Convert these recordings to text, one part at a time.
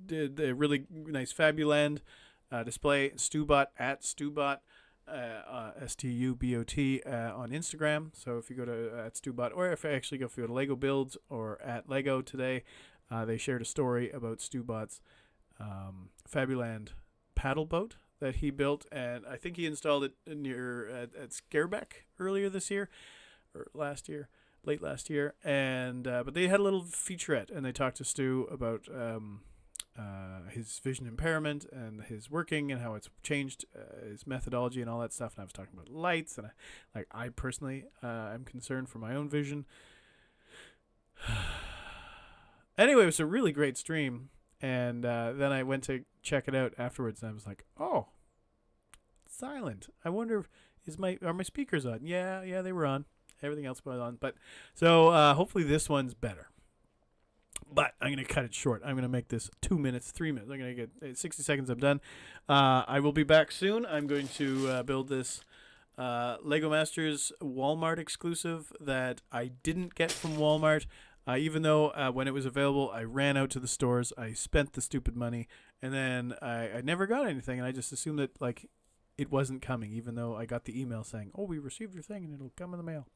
did a really nice Fabuland display. Stubot at Stubot. Stubot on Instagram. So if you go to at Stubot, or if you go to Lego Builds or at Lego today, they shared a story about Stubot's Fabuland paddle boat that he built, and I think he installed it near at Scarebeck earlier this year or late last year, and but they had a little featurette, and they talked to Stu about his vision impairment and his working and how it's changed his methodology and all that stuff. And I was talking about lights, and I personally am concerned for my own vision. Anyway, it was a really great stream, and then I went to check it out afterwards, and I was like, oh, silent. I wonder, are my speakers on? Yeah, they were on. Everything else was on, but so hopefully this one's better. But I'm going to cut it short. I'm going to make this 2 minutes, 3 minutes. I'm going to get 60 seconds. I'm done. I will be back soon. I'm going to build this Lego Masters Walmart exclusive that I didn't get from Walmart. Even though when it was available, I ran out to the stores. I spent the stupid money. And then I never got anything. And I just assumed that it wasn't coming, even though I got the email saying, oh, we received your thing and it'll come in the mail.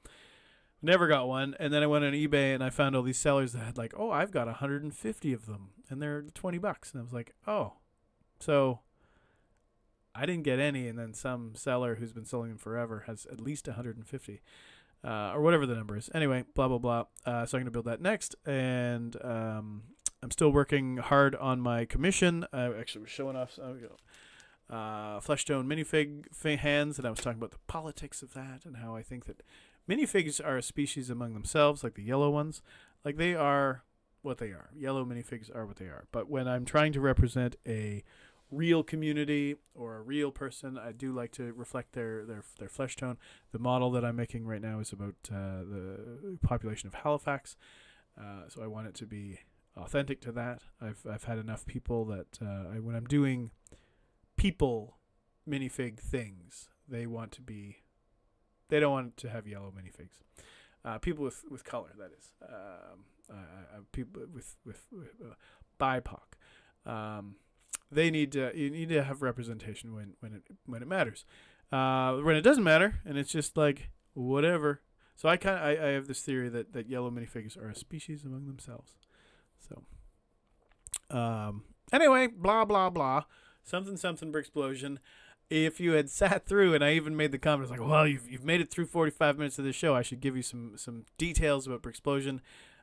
Never got one. And then I went on eBay and I found all these sellers that had I've got 150 of them and they're $20. And I was like, oh, so I didn't get any. And then some seller who's been selling them forever has at least 150 or whatever the number is. Anyway, blah, blah, blah. So I'm going to build that next. And I'm still working hard on my commission. I actually was showing off Fleshstone minifig hands, and I was talking about the politics of that and how I think that minifigs are a species among themselves, like the yellow ones. They are what they are. Yellow minifigs are what they are. But when I'm trying to represent a real community or a real person, I do like to reflect their flesh tone. The model that I'm making right now is about the population of Halifax, so I want it to be authentic to that. I've had enough people that when I'm doing people minifig things, they don't want to have yellow minifigs. People with color, that is. People with BIPOC. You need to have representation when it matters. When it doesn't matter, and it's just whatever. So I have this theory that yellow minifigs are a species among themselves. So anyway, blah blah blah. Something Bricksplosion. If you had sat through, and I even made the comment, well, you've made it through 45 minutes of the show. I should give you some details about Bricksplosion.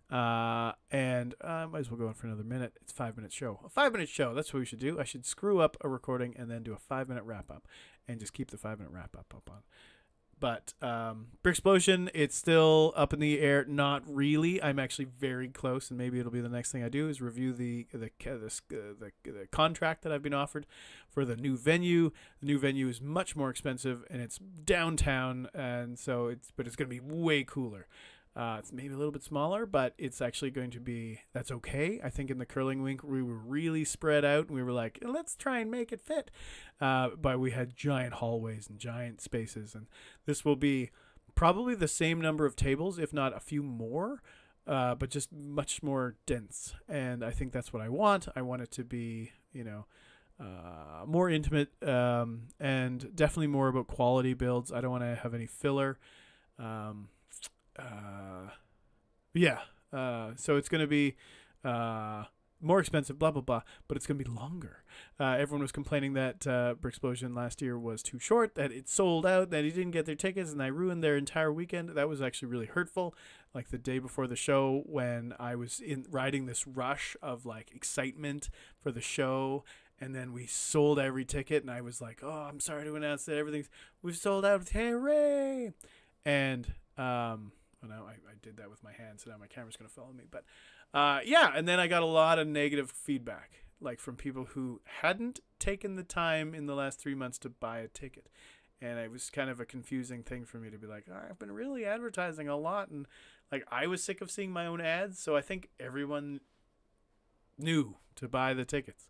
And I might as well go on for another minute. It's a 5-minute show. A 5-minute show. That's what we should do. I should screw up a recording and then do a 5-minute wrap up, and just keep the 5-minute wrap up on. But Bricksplosion, it's still up in the air. Not really. I'm actually very close, and maybe it'll be the next thing I do is review the contract that I've been offered for the new venue. The new venue is much more expensive, and it's downtown, and so it's going to be way cooler. It's maybe a little bit smaller, but it's actually going to be, that's okay. I think in the curling rink, we were really spread out, and we were like, let's try and make it fit. But we had giant hallways and giant spaces, and this will be probably the same number of tables, if not a few more, but just much more dense. And I think that's what I want. I want it to be, more intimate, and definitely more about quality builds. I don't want to have any filler. So it's going to be more expensive, blah, blah, blah, but it's going to be longer. Everyone was complaining that Bricksplosion last year was too short, that it sold out, that he didn't get their tickets, and I ruined their entire weekend. That was actually really hurtful. The day before the show, when I was riding this rush of excitement for the show, and then we sold every ticket, and I was like, oh, I'm sorry to announce that we've sold out. Hooray! And now I did that with my hand, so now my camera's going to follow me. But and then I got a lot of negative feedback, from people who hadn't taken the time in the last 3 months to buy a ticket. And it was kind of a confusing thing for me to be I've been really advertising a lot, and I was sick of seeing my own ads, so I think everyone knew to buy the tickets.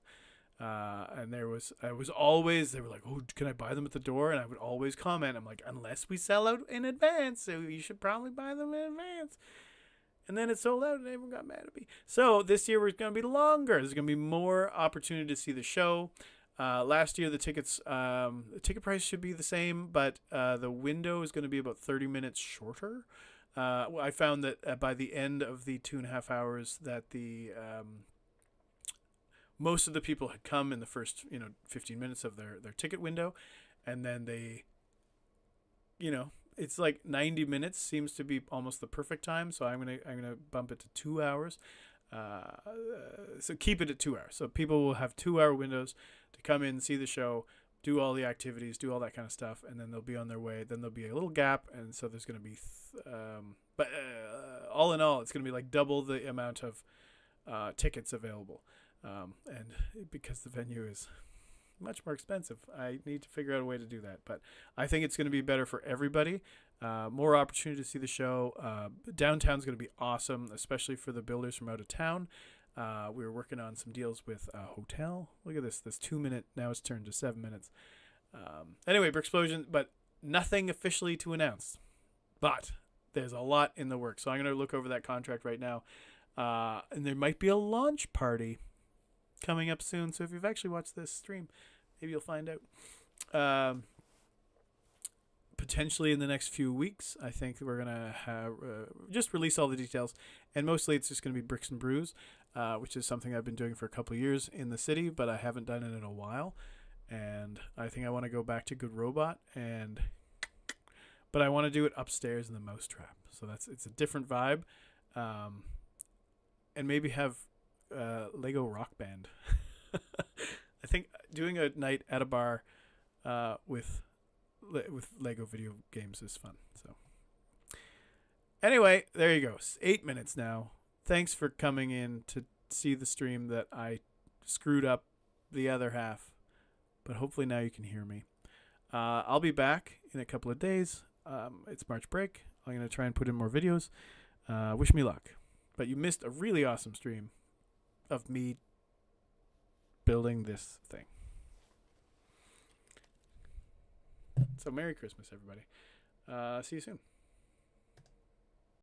And they were like, oh, can I buy them at the door? And I would always comment, I'm like, unless we sell out in advance, so you should probably buy them in advance. And then it sold out and everyone got mad at me. So this year we're going to be longer. There's going to be more opportunity to see the show. Last year the ticket price should be the same, but the window is going to be about 30 minutes shorter. I found that by the end of the 2.5 hours that the most of the people had come in the first 15 minutes of their ticket window, and then they it's like 90 minutes seems to be almost the perfect time. So I'm gonna bump it to 2 hours. So keep it at 2 hours. So people will have 2 hour windows to come in, see the show, do all the activities, do all that kind of stuff, and then they'll be on their way. Then there'll be a little gap, and so there's going to be, but all in all, it's going to be like double the amount of tickets available. And because the venue is much more expensive, I need to figure out a way to do that. But I think it's going to be better for everybody. More opportunity to see the show. Downtown's going to be awesome, especially for the builders from out of town. We were working on some deals with a hotel. Look at this 2 minute, now it's turned to 7 minutes. Anyway, Bricksplosion, but nothing officially to announce. But there's a lot in the works. So I'm going to look over that contract right now. And there might be a launch party coming up soon. So if you've actually watched this stream, maybe you'll find out. Potentially in the next few weeks, I think we're going to have just release all the details. And mostly it's just going to be Bricks and Brews, which is something I've been doing for a couple of years in the city, but I haven't done it in a while. And I think I want to go back to Good Robot, but I want to do it upstairs in the Mousetrap. So it's a different vibe. And maybe have Lego Rock Band. I think doing a night at a bar with Lego video games is fun. So anyway, there you go. 8 minutes now. Thanks for coming in to see the stream that I screwed up the other half, but hopefully now you can hear me. I'll be back in a couple of days. It's March break. I'm going to try and put in more videos. Wish me luck. But you missed a really awesome stream of me building this thing. So Merry Christmas, everybody. See you soon.